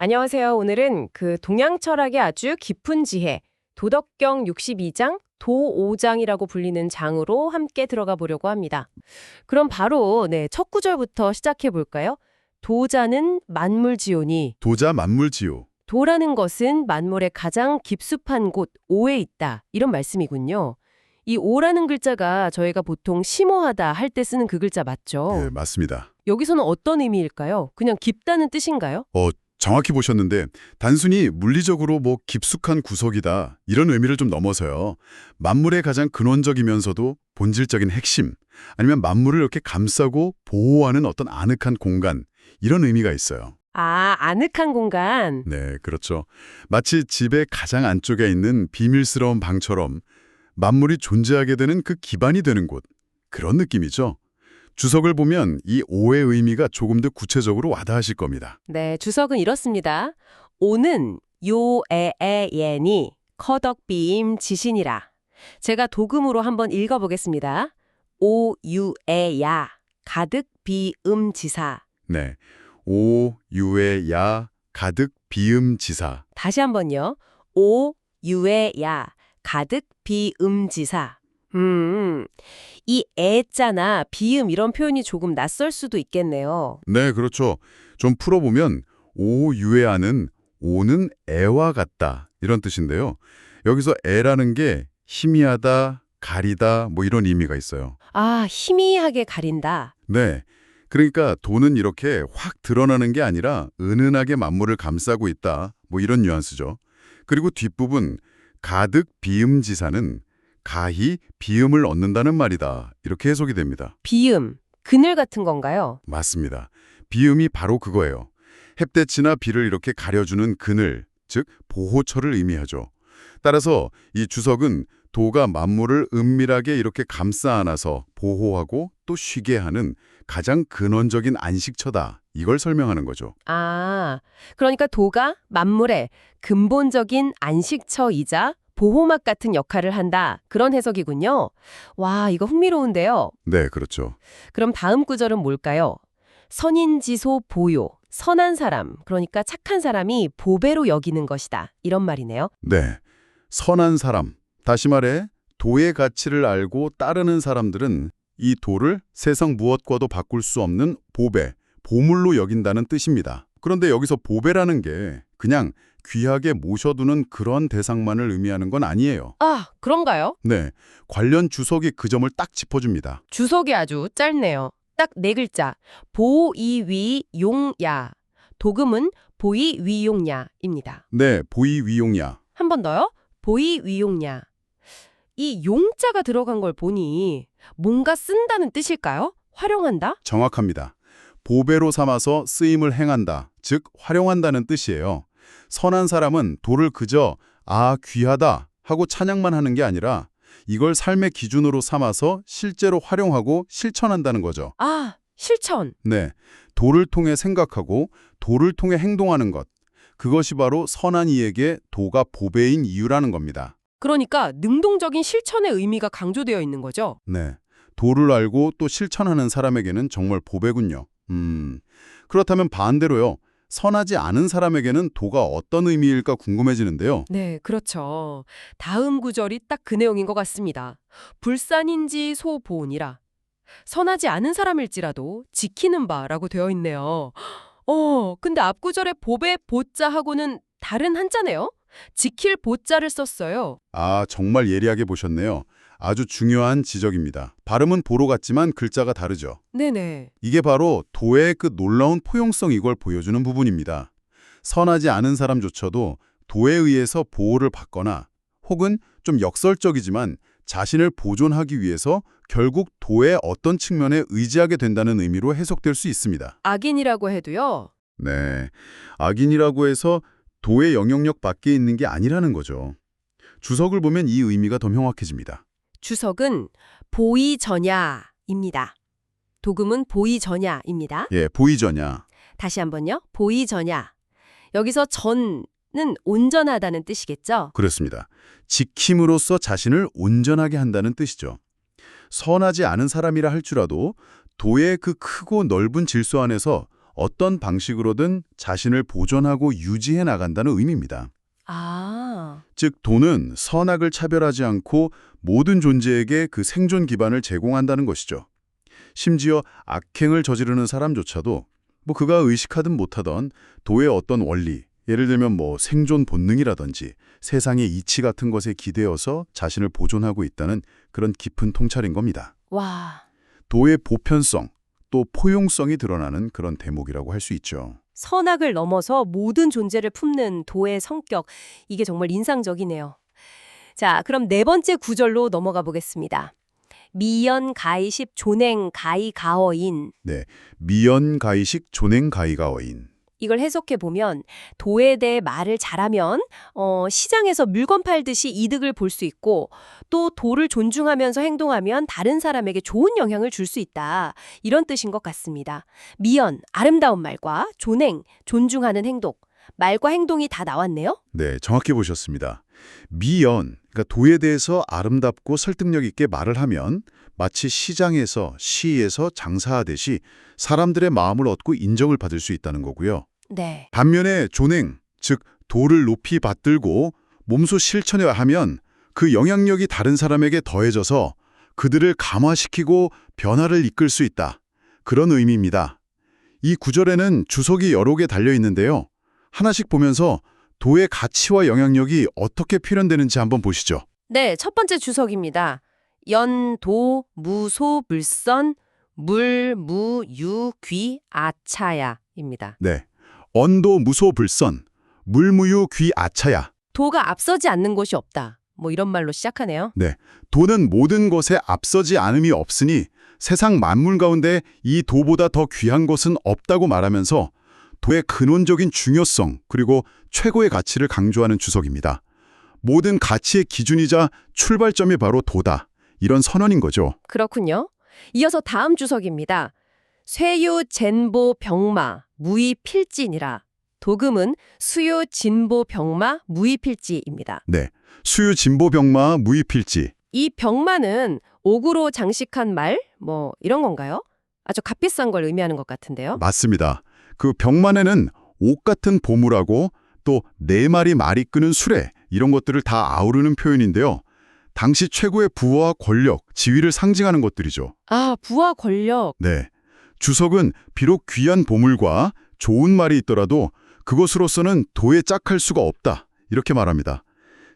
안녕하세요. 오늘은 그 동양 철학의 아주 깊은 지혜, 도덕경 62장, 도5장이라고 불리는 장으로 함께 들어가 보려고 합니다. 그럼 바로 첫 구절부터 시작해 볼까요? 도자는 만물지오니, 도자 만물지요. 도라는 것은 만물의 가장 깊숙한 곳, 오에 있다. 이런 말씀이군요. 이 오라는 글자가 저희가 보통 심오하다 할 때 쓰는 그 글자 맞죠? 예, 맞습니다. 여기서는 어떤 의미일까요? 그냥 깊다는 뜻인가요? 정확히 보셨는데 단순히 물리적으로 깊숙한 구석이다 이런 의미를 좀 넘어서요. 만물의 가장 근원적이면서도 본질적인 핵심 아니면 만물을 이렇게 감싸고 보호하는 어떤 아늑한 공간 이런 의미가 있어요. 아, 아늑한 공간. 네, 그렇죠. 마치 집의 가장 안쪽에 있는 비밀스러운 방처럼 만물이 존재하게 되는 그 기반이 되는 곳 그런 느낌이죠. 주석을 보면 이 오의 의미가 조금 더 구체적으로 와닿으실 겁니다. 네, 주석은 이렇습니다. 오는 요에에예니 커덕비임 지신이라. 제가 도금으로 한번 읽어보겠습니다. 오유에야 가득 비음지사. 네, 오, 유의 야, 가득 비음지사. 다시 한번요. 오유에야 가득 비음지사. 이 애자나 비음 이런 표현이 조금 낯설 수도 있겠네요. 네, 그렇죠. 좀 풀어보면 오, 유의하는 오는 애와 같다 이런 뜻인데요. 여기서 애라는 게 희미하다, 가리다 이런 의미가 있어요. 아, 희미하게 가린다. 네, 그러니까 도는 이렇게 확 드러나는 게 아니라 은은하게 만물을 감싸고 있다 이런 뉘앙스죠. 그리고 뒷부분 가득 비음지사는 가히 비음을 얻는다는 말이다. 이렇게 해석이 됩니다. 비음, 그늘 같은 건가요? 맞습니다. 비음이 바로 그거예요. 햇볕이나 비를 이렇게 가려주는 그늘, 즉 보호처를 의미하죠. 따라서 이 주석은 도가 만물을 은밀하게 이렇게 감싸 안아서 보호하고 또 쉬게 하는 가장 근원적인 안식처다. 이걸 설명하는 거죠. 아, 그러니까 도가 만물의 근본적인 안식처이자 보호막 같은 역할을 한다. 그런 해석이군요. 와, 이거 흥미로운데요. 네, 그렇죠. 그럼 다음 구절은 뭘까요? 선인지소 보요, 선한 사람, 그러니까 착한 사람이 보배로 여기는 것이다. 이런 말이네요. 네, 선한 사람. 다시 말해 도의 가치를 알고 따르는 사람들은 이 도를 세상 무엇과도 바꿀 수 없는 보배, 보물로 여긴다는 뜻입니다. 그런데 여기서 보배라는 게 그냥 귀하게 모셔두는 그런 대상만을 의미하는 건 아니에요. 아, 그런가요? 네, 관련 주석이 그 점을 딱 짚어줍니다. 주석이 아주 짧네요. 딱 네 글자. 보이위용야. 도금은 보이위용야입니다. 네, 보이위용야. 한 번 더요. 보이위용야. 이 용자가 들어간 걸 보니 뭔가 쓴다는 뜻일까요? 활용한다? 정확합니다. 보배로 삼아서 쓰임을 행한다, 즉 활용한다는 뜻이에요. 선한 사람은 도를 그저 귀하다 하고 찬양만 하는 게 아니라 이걸 삶의 기준으로 삼아서 실제로 활용하고 실천한다는 거죠. 아, 실천. 네, 도를 통해 생각하고 도를 통해 행동하는 것. 그것이 바로 선한 이에게 도가 보배인 이유라는 겁니다. 그러니까 능동적인 실천의 의미가 강조되어 있는 거죠. 네, 도를 알고 또 실천하는 사람에게는 정말 보배군요. 그렇다면 반대로요. 선하지 않은 사람에게는 도가 어떤 의미일까 궁금해지는데요. 네, 그렇죠. 다음 구절이 딱 그 내용인 것 같습니다. 불산인지 소보니라. 선하지 않은 사람일지라도 지키는 바라고 되어 있네요. 근데 앞 구절의 보배 보자하고는 다른 한자네요. 지킬 보자를 썼어요. 정말 예리하게 보셨네요. 아주 중요한 지적입니다. 발음은 보로 같지만 글자가 다르죠. 네네. 이게 바로 도의 그 놀라운 포용성 이걸 보여주는 부분입니다. 선하지 않은 사람조차도 도에 의해서 보호를 받거나 혹은 좀 역설적이지만 자신을 보존하기 위해서 결국 도의 어떤 측면에 의지하게 된다는 의미로 해석될 수 있습니다. 악인이라고 해도요. 네, 악인이라고 해서 도의 영향력 밖에 있는 게 아니라는 거죠. 주석을 보면 이 의미가 더 명확해집니다. 주석은 보이전야입니다. 도금은 보이전야입니다. 예, 보이전야. 다시 한번요. 보이전야. 여기서 전은 온전하다는 뜻이겠죠? 그렇습니다. 지킴으로써 자신을 온전하게 한다는 뜻이죠. 선하지 않은 사람이라 할지라도 도의 그 크고 넓은 질서 안에서 어떤 방식으로든 자신을 보존하고 유지해 나간다는 의미입니다. 아, 즉, 도는 선악을 차별하지 않고 모든 존재에게 그 생존 기반을 제공한다는 것이죠. 심지어 악행을 저지르는 사람조차도 그가 의식하든 못하던 도의 어떤 원리, 예를 들면 생존 본능이라든지 세상의 이치 같은 것에 기대어서 자신을 보존하고 있다는 그런 깊은 통찰인 겁니다. 와. 도의 보편성, 또 포용성이 드러나는 그런 대목이라고 할 수 있죠. 선악을 넘어서 모든 존재를 품는 도의 성격, 이게 정말 인상적이네요. 자, 그럼 네 번째 구절로 넘어가 보겠습니다. 미연 가이십 존행 가이 가어인. 네, 미연가이식 존행가이가어인. 이걸 해석해 보면 도에 대해 말을 잘하면 시장에서 물건 팔듯이 이득을 볼 수 있고 또 도를 존중하면서 행동하면 다른 사람에게 좋은 영향을 줄 수 있다. 이런 뜻인 것 같습니다. 미연, 아름다운 말과 존행, 존중하는 행동. 말과 행동이 다 나왔네요. 네, 정확히 보셨습니다. 미연, 그러니까 도에 대해서 아름답고 설득력 있게 말을 하면 마치 시장에서, 시에서 장사하듯이 사람들의 마음을 얻고 인정을 받을 수 있다는 거고요. 네. 반면에 존행, 즉 도를 높이 받들고 몸소 실천해야 하면 그 영향력이 다른 사람에게 더해져서 그들을 감화시키고 변화를 이끌 수 있다. 그런 의미입니다. 이 구절에는 주석이 여러 개 달려 있는데요. 하나씩 보면서 도의 가치와 영향력이 어떻게 표현되는지 한번 보시죠. 네, 첫 번째 주석입니다. 연, 도, 무, 소, 물선, 물, 무, 유, 귀, 아차야입니다. 네, 언도 무소불선, 물무유 귀 아차야. 도가 앞서지 않는 것이 없다. 이런 말로 시작하네요. 네, 도는 모든 것에 앞서지 않음이 없으니 세상 만물 가운데 이 도보다 더 귀한 것은 없다고 말하면서 도의 근원적인 중요성 그리고 최고의 가치를 강조하는 주석입니다. 모든 가치의 기준이자 출발점이 바로 도다. 이런 선언인 거죠. 그렇군요. 이어서 다음 주석입니다. 쇠유, 젠보, 병마, 무의, 필진이라. 도금은 수요, 진보, 병마, 무의, 필지입니다. 네, 수유 진보병마 무의필지. 이 병마는 옥으로 장식한 말, 이런 건가요? 아주 값비싼 걸 의미하는 것 같은데요. 맞습니다. 그 병만에는 옥 같은 보물하고 또 네 마리 말이 끄는 수레 이런 것들을 다 아우르는 표현인데요. 당시 최고의 부와 권력, 지위를 상징하는 것들이죠. 아, 부와 권력. 네, 주석은 비록 귀한 보물과 좋은 말이 있더라도 그것으로서는 도에 짝할 수가 없다. 이렇게 말합니다.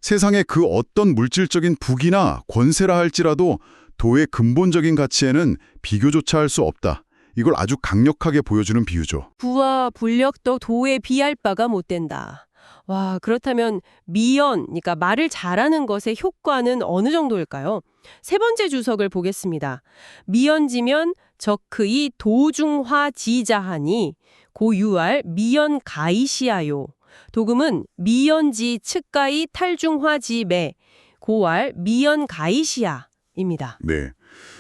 세상의 그 어떤 물질적인 부귀나 권세라 할지라도 도의 근본적인 가치에는 비교조차 할 수 없다. 이걸 아주 강력하게 보여주는 비유죠. 부와 불력도 도에 비할 바가 못 된다. 와, 그렇다면 미연, 그러니까 말을 잘하는 것의 효과는 어느 정도일까요? 세 번째 주석을 보겠습니다. 미연지면 적의 도중화 지자하니 고유할 미연 가이시아요. 도금은 미연지 측가이 탈중화지매 고알 미연 가이시아입니다. 네,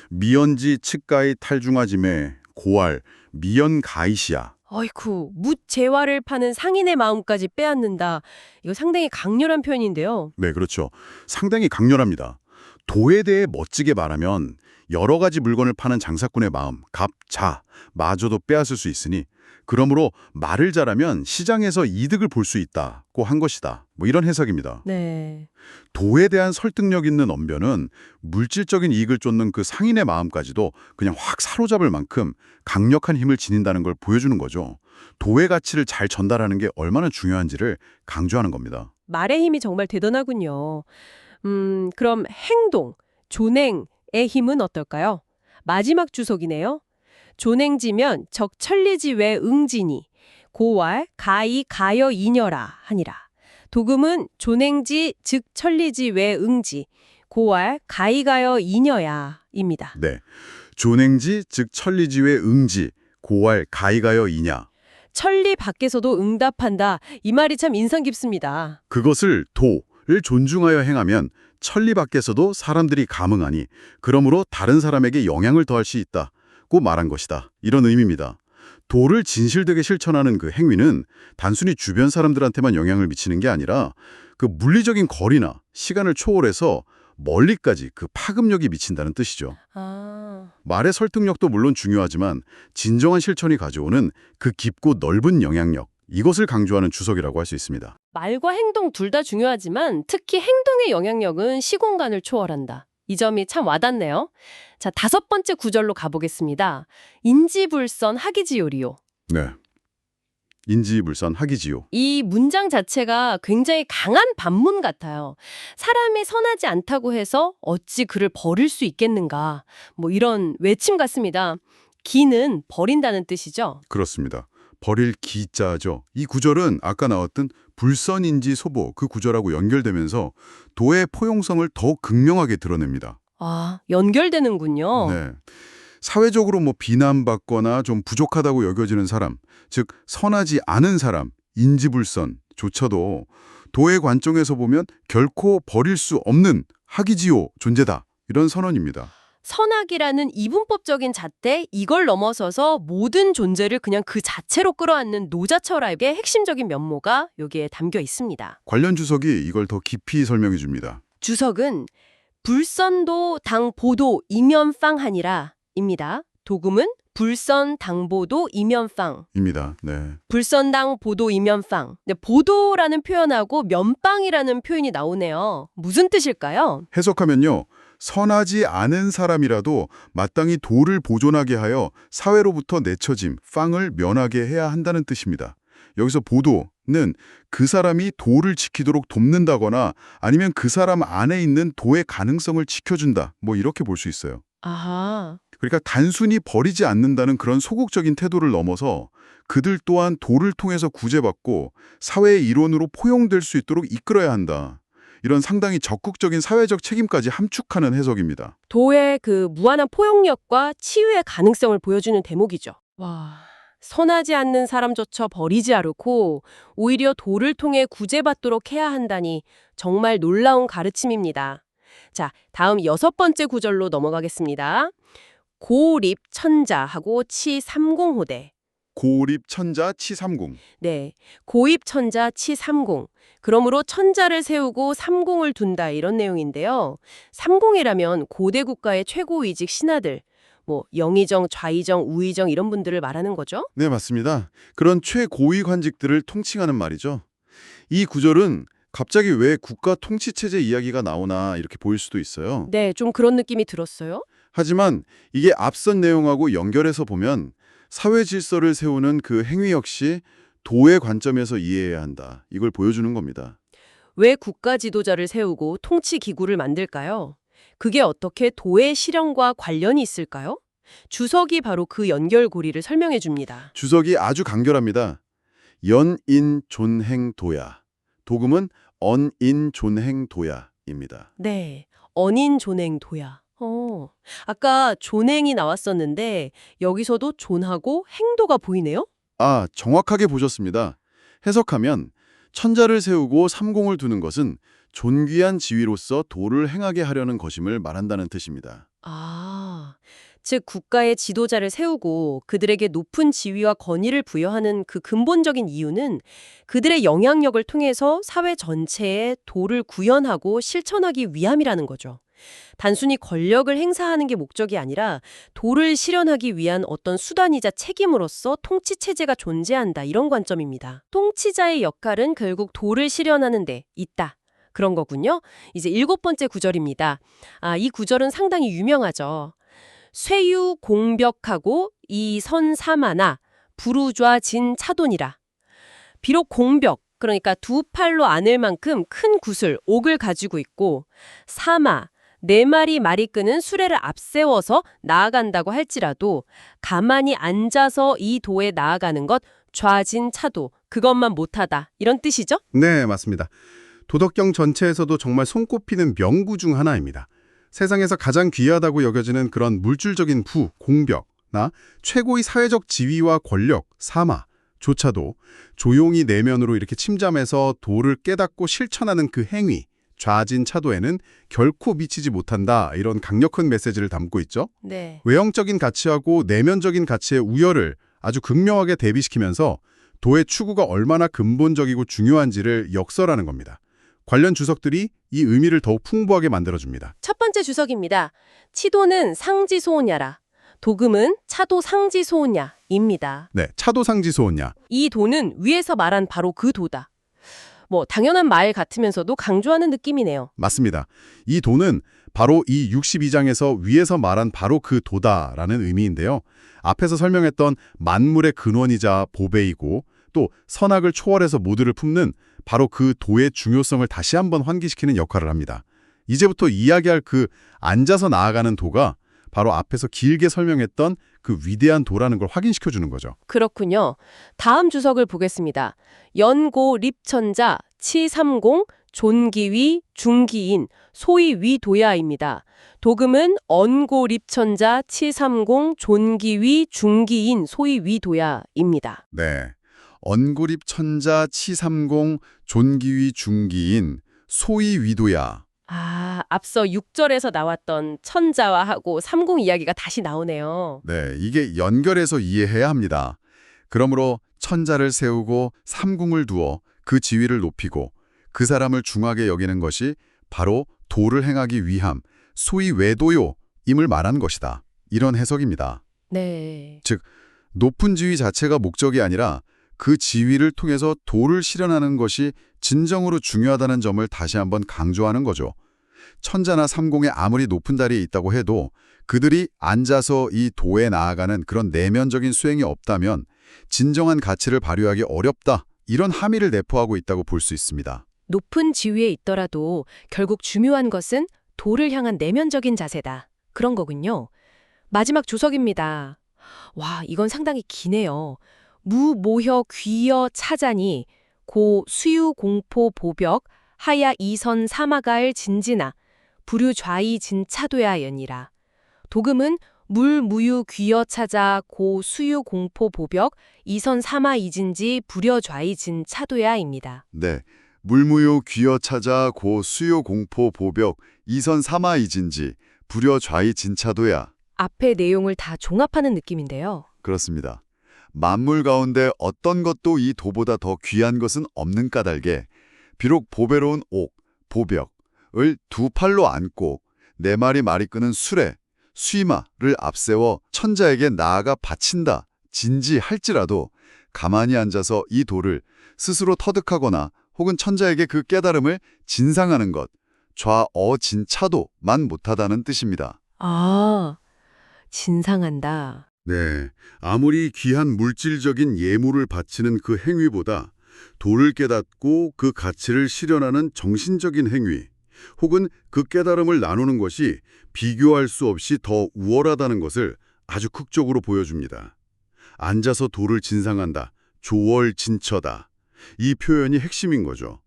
미연지 측가의 탈중화짐에 고알 미연 가이시야. 어이쿠, 묻재화를 파는 상인의 마음까지 빼앗는다. 이거 상당히 강렬한 표현인데요. 네, 그렇죠. 상당히 강렬합니다. 도에 대해 멋지게 말하면 여러 가지 물건을 파는 장사꾼의 마음, 갑, 자, 마저도 빼앗을 수 있으니 그러므로 말을 잘하면 시장에서 이득을 볼 수 있다고 한 것이다. 이런 해석입니다. 네. 도에 대한 설득력 있는 언변은 물질적인 이익을 쫓는 그 상인의 마음까지도 그냥 확 사로잡을 만큼 강력한 힘을 지닌다는 걸 보여주는 거죠. 도의 가치를 잘 전달하는 게 얼마나 중요한지를 강조하는 겁니다. 말의 힘이 정말 대단하군요. 그럼 행동, 존행의 힘은 어떨까요? 마지막 주석이네요. 존행지면 적천리지 외 응지니 고왈 가이 가여 이녀라 하니라. 도금은 존행지 즉 천리지 외 응지 고왈 가이 가여 이녀야입니다. 네, 존행지 즉 천리지의 응지, 고왈 가이가여 이냐. 천리 밖에서도 응답한다. 이 말이 참 인상 깊습니다. 그것을 도를 존중하여 행하면 천리 밖에서도 사람들이 감응하니 그러므로 다른 사람에게 영향을 더할 수 있다고 말한 것이다. 이런 의미입니다. 도를 진실되게 실천하는 그 행위는 단순히 주변 사람들한테만 영향을 미치는 게 아니라 그 물리적인 거리나 시간을 초월해서 멀리까지 그 파급력이 미친다는 뜻이죠. 아, 말의 설득력도 물론 중요하지만 진정한 실천이 가져오는 그 깊고 넓은 영향력, 이것을 강조하는 주석이라고 할 수 있습니다. 말과 행동 둘 다 중요하지만 특히 행동의 영향력은 시공간을 초월한다. 이 점이 참 와닿네요. 자, 5번째 구절로 가보겠습니다. 인지불선 하기지요리요. 네. 인지불선 하기지요. 이 문장 자체가 굉장히 강한 반문 같아요. 사람이 선하지 않다고 해서 어찌 그를 버릴 수 있겠는가. 뭐 이런 외침 같습니다. 기는 버린다는 뜻이죠. 그렇습니다. 버릴 기자죠. 이 구절은 아까 나왔던 불선인지 소보 그 구절하고 연결되면서 도의 포용성을 더욱 극명하게 드러냅니다. 아, 연결되는군요. 네. 사회적으로 비난받거나 좀 부족하다고 여겨지는 사람, 즉 선하지 않은 사람, 인지불선조차도 도의 관점에서 보면 결코 버릴 수 없는 하기지요 존재다. 이런 선언입니다. 선악이라는 이분법적인 잣대, 이걸 넘어서서 모든 존재를 그냥 그 자체로 끌어안는 노자철학의 핵심적인 면모가 여기에 담겨 있습니다. 관련 주석이 이걸 더 깊이 설명해 줍니다. 주석은 불선도 당보도 이면팡하니라 입니다. 도금은 불선 당보도 이면팡. 입니다. 네. 불선당 보도 이면팡. 네, 보도라는 표현하고 면빵이라는 표현이 나오네요. 무슨 뜻일까요? 해석하면요. 선하지 않은 사람이라도 마땅히 도를 보존하게 하여 사회로부터 내쳐짐, 빵을 면하게 해야 한다는 뜻입니다. 여기서 보도는 그 사람이 도를 지키도록 돕는다거나 아니면 그 사람 안에 있는 도의 가능성을 지켜준다. 이렇게 볼 수 있어요. 아하. 그러니까 단순히 버리지 않는다는 그런 소극적인 태도를 넘어서 그들 또한 도를 통해서 구제받고 사회의 일원으로 포용될 수 있도록 이끌어야 한다. 이런 상당히 적극적인 사회적 책임까지 함축하는 해석입니다. 도의 그 무한한 포용력과 치유의 가능성을 보여주는 대목이죠. 와, 선하지 않는 사람조차 버리지 않고 오히려 도를 통해 구제받도록 해야 한다니 정말 놀라운 가르침입니다. 자, 다음 6번째 구절로 넘어가겠습니다. 고립 천자하고 치삼공호대. 고립 천자 치삼공. 네, 고입 천자 치삼공. 그러므로 천자를 세우고 삼공을 둔다 이런 내용인데요. 삼공이라면 고대 국가의 최고위직 신하들, 영의정, 좌의정, 우의정 이런 분들을 말하는 거죠. 네, 맞습니다. 그런 최고위 관직들을 통칭하는 말이죠. 이 구절은 갑자기 왜 국가 통치체제 이야기가 나오나 이렇게 보일 수도 있어요. 네, 좀 그런 느낌이 들었어요. 하지만 이게 앞선 내용하고 연결해서 보면 사회 질서를 세우는 그 행위 역시 도의 관점에서 이해해야 한다. 이걸 보여주는 겁니다. 왜 국가 지도자를 세우고 통치 기구를 만들까요? 그게 어떻게 도의 실현과 관련이 있을까요? 주석이 바로 그 연결고리를 설명해 줍니다. 주석이 아주 간결합니다. 연인존행도야. 도금은 언인존행도야입니다. 네, 언인존행도야. 아까 존행이 나왔었는데 여기서도 존하고 행도가 보이네요? 아, 정확하게 보셨습니다. 해석하면 천자를 세우고 삼공을 두는 것은 존귀한 지위로서 도를 행하게 하려는 것임을 말한다는 뜻입니다. 아, 즉 국가의 지도자를 세우고 그들에게 높은 지위와 권위를 부여하는 그 근본적인 이유는 그들의 영향력을 통해서 사회 전체에 도를 구현하고 실천하기 위함이라는 거죠. 단순히 권력을 행사하는 게 목적이 아니라 도를 실현하기 위한 어떤 수단이자 책임으로서 통치체제가 존재한다 이런 관점입니다. 통치자의 역할은 결국 도를 실현하는 데 있다. 그런 거군요. 이제 7번째 구절입니다. 이 구절은 상당히 유명하죠. 쇠유 공벽하고 이 선사마나 부르좌 진 차돈이라. 비록 공벽, 그러니까 두 팔로 안을 만큼 큰 구슬, 옥을 가지고 있고 사마, 4마리 말이 끄는 수레를 앞세워서 나아간다고 할지라도 가만히 앉아서 이 도에 나아가는 것 좌진 차도, 그것만 못하다 이런 뜻이죠? 네, 맞습니다. 도덕경 전체에서도 정말 손꼽히는 명구 중 하나입니다. 세상에서 가장 귀하다고 여겨지는 그런 물질적인 부, 공벽나 최고의 사회적 지위와 권력, 사마조차도 조용히 내면으로 이렇게 침잠해서 도를 깨닫고 실천하는 그 행위, 좌진 차도에는 결코 미치지 못한다 이런 강력한 메시지를 담고 있죠. 네. 외형적인 가치하고 내면적인 가치의 우열을 아주 극명하게 대비시키면서 도의 추구가 얼마나 근본적이고 중요한지를 역설하는 겁니다. 관련 주석들이 이 의미를 더욱 풍부하게 만들어줍니다. 첫 번째 주석입니다. 치도는 상지소오냐라. 도금은 차도 상지소오냐입니다. 네, 차도상지소냐. 이 도는 위에서 말한 바로 그 도다. 당연한 말 같으면서도 강조하는 느낌이네요. 맞습니다. 이 도는 바로 이 62장에서 위에서 말한 바로 그 도다라는 의미인데요. 앞에서 설명했던 만물의 근원이자 보배이고 또 선악을 초월해서 모두를 품는 바로 그 도의 중요성을 다시 한번 환기시키는 역할을 합니다. 이제부터 이야기할 그 앉아서 나아가는 도가 바로 앞에서 길게 설명했던 그 위대한 도라는 걸 확인시켜주는 거죠. 그렇군요. 다음 주석을 보겠습니다. 연고 립천자 치삼공 존기위 중기인 소위 위도야입니다. 도금은 언고 립천자 치삼공 존기위 중기인 소위 위도야입니다. 네. 언고립 천자 치삼공 존기위 중기인 소위 위도야. 앞서 6절에서 나왔던 천자와하고 삼공 이야기가 다시 나오네요. 네, 이게 연결해서 이해해야 합니다. 그러므로 천자를 세우고 삼궁을 두어 그 지위를 높이고 그 사람을 중하게 여기는 것이 바로 도를 행하기 위함, 소위 외도요임을 말한 것이다. 이런 해석입니다. 네. 즉, 높은 지위 자체가 목적이 아니라 그 지위를 통해서 도를 실현하는 것이 진정으로 중요하다는 점을 다시 한번 강조하는 거죠. 천자나 삼공에 아무리 높은 자리에 있다고 해도 그들이 앉아서 이 도에 나아가는 그런 내면적인 수행이 없다면 진정한 가치를 발휘하기 어렵다. 이런 함의를 내포하고 있다고 볼 수 있습니다. 높은 지위에 있더라도 결국 중요한 것은 도를 향한 내면적인 자세다. 그런 거군요. 마지막 주석입니다. 와, 이건 상당히 기네요. 무모혀 귀여 차자니 고 수유 공포 보벽 하야 이선 사마가을 진지나 부류 좌이 진차도야 연이라. 도금은 물 무유 귀여 차자 고 수유 공포 보벽 이선 사마 이진지 부려 좌이 진차도야입니다. 네, 물무요 귀여 찾아 고 수요 공포 보벽 이선 사마 이진지 부려 좌이 진차도야. 앞의 내용을 다 종합하는 느낌인데요. 그렇습니다. 만물 가운데 어떤 것도 이 도보다 더 귀한 것은 없는 까닭에 비록 보배로운 옥, 보벽을 두 팔로 안고 네 마리 말이 끄는 수레, 수이마를 앞세워 천자에게 나아가 바친다, 진지할지라도 가만히 앉아서 이 도를 스스로 터득하거나 혹은 천자에게 그 깨달음을 진상하는 것, 좌어진차도만 못하다는 뜻입니다. 진상한다. 네, 아무리 귀한 물질적인 예물을 바치는 그 행위보다 도를 깨닫고 그 가치를 실현하는 정신적인 행위, 혹은 그 깨달음을 나누는 것이 비교할 수 없이 더 우월하다는 것을 아주 극적으로 보여줍니다. 앉아서 도를 진상한다, 조월진처다. 이 표현이 핵심인 거죠.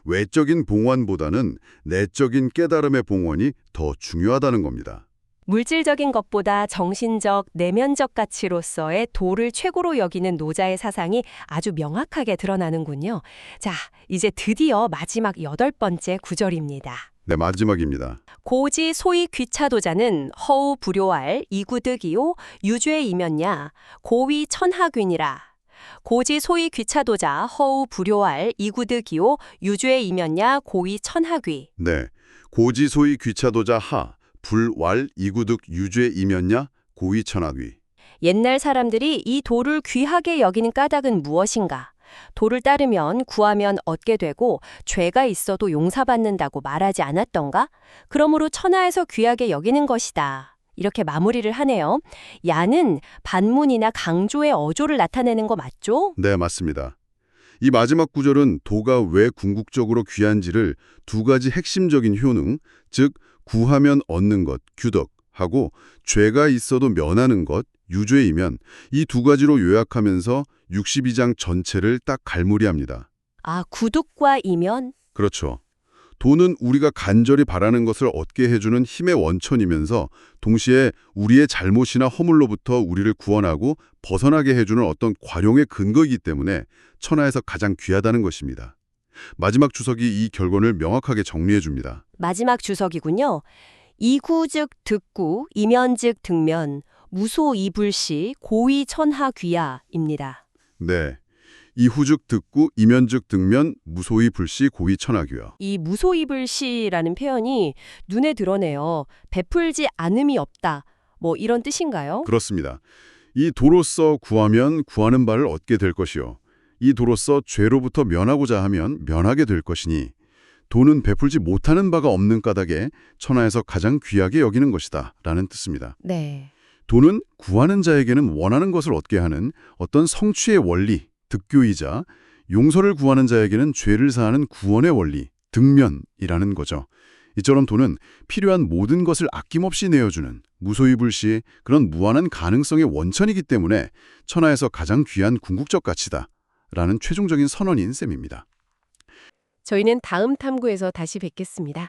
외적인 봉헌보다는 내적인 깨달음의 봉헌이 더 중요하다는 겁니다. 물질적인 것보다 정신적, 내면적 가치로서의 도를 최고로 여기는 노자의 사상이 아주 명확하게 드러나는군요. 자, 이제 드디어 마지막 8번째 구절입니다. 네, 마지막입니다. 고지 소위 귀차도자는 허우 불효할 이구득이요 유죄 이면야 고위 천하균이라. 고지 소위 귀차도자 허우 불효할 이구득이요 유죄 이면야 고위 천하귀. 네, 고지소위 귀차도자 하, 불왈 이구득 유죄 이면냐 고위천하귀. 옛날 사람들이 이 도를 귀하게 여기는 까닭은 무엇인가? 도를 따르면 구하면 얻게 되고 죄가 있어도 용서받는다고 말하지 않았던가? 그러므로 천하에서 귀하게 여기는 것이다. 이렇게 마무리를 하네요. 야는 반문이나 강조의 어조를 나타내는 거 맞죠? 네, 맞습니다. 이 마지막 구절은 도가 왜 궁극적으로 귀한지를 두 가지 핵심적인 효능, 즉 구하면 얻는 것, 규덕하고 죄가 있어도 면하는 것, 유죄이면 이 두 가지로 요약하면서 62장 전체를 딱 갈무리합니다. 구둑과 이면? 그렇죠. 도는 우리가 간절히 바라는 것을 얻게 해주는 힘의 원천이면서 동시에 우리의 잘못이나 허물로부터 우리를 구원하고 벗어나게 해주는 어떤 관용의 근거이기 때문에 천하에서 가장 귀하다는 것입니다. 마지막 주석이 이 결론을 명확하게 정리해 줍니다. 마지막 주석이군요. 이구즉 득구, 이면즉 득면, 무소 이불시, 고위 천하 귀야입니다. 네, 이후즉 득구, 이면즉 득면, 무소위 불시 고의 천하규요. 이 무소입을시라는 표현이 눈에 드러내요. 베풀지 않음이 없다. 뭐 이런 뜻인가요? 그렇습니다. 이 도로써 구하면 구하는 바를 얻게 될 것이요. 이 도로써 죄로부터 면하고자 하면 면하게 될 것이니 도는 베풀지 못하는 바가 없는 까닭에 천하에서 가장 귀하게 여기는 것이다 라는 뜻입니다. 네. 도는 구하는 자에게는 원하는 것을 얻게 하는 어떤 성취의 원리, 득교이자 용서를 구하는 자에게는 죄를 사하는 구원의 원리, 득면이라는 거죠. 이처럼 도는 필요한 모든 것을 아낌없이 내어주는 무소유불시의 그런 무한한 가능성의 원천이기 때문에 천하에서 가장 귀한 궁극적 가치다 라는 최종적인 선언인 셈입니다. 저희는 다음 탐구에서 다시 뵙겠습니다.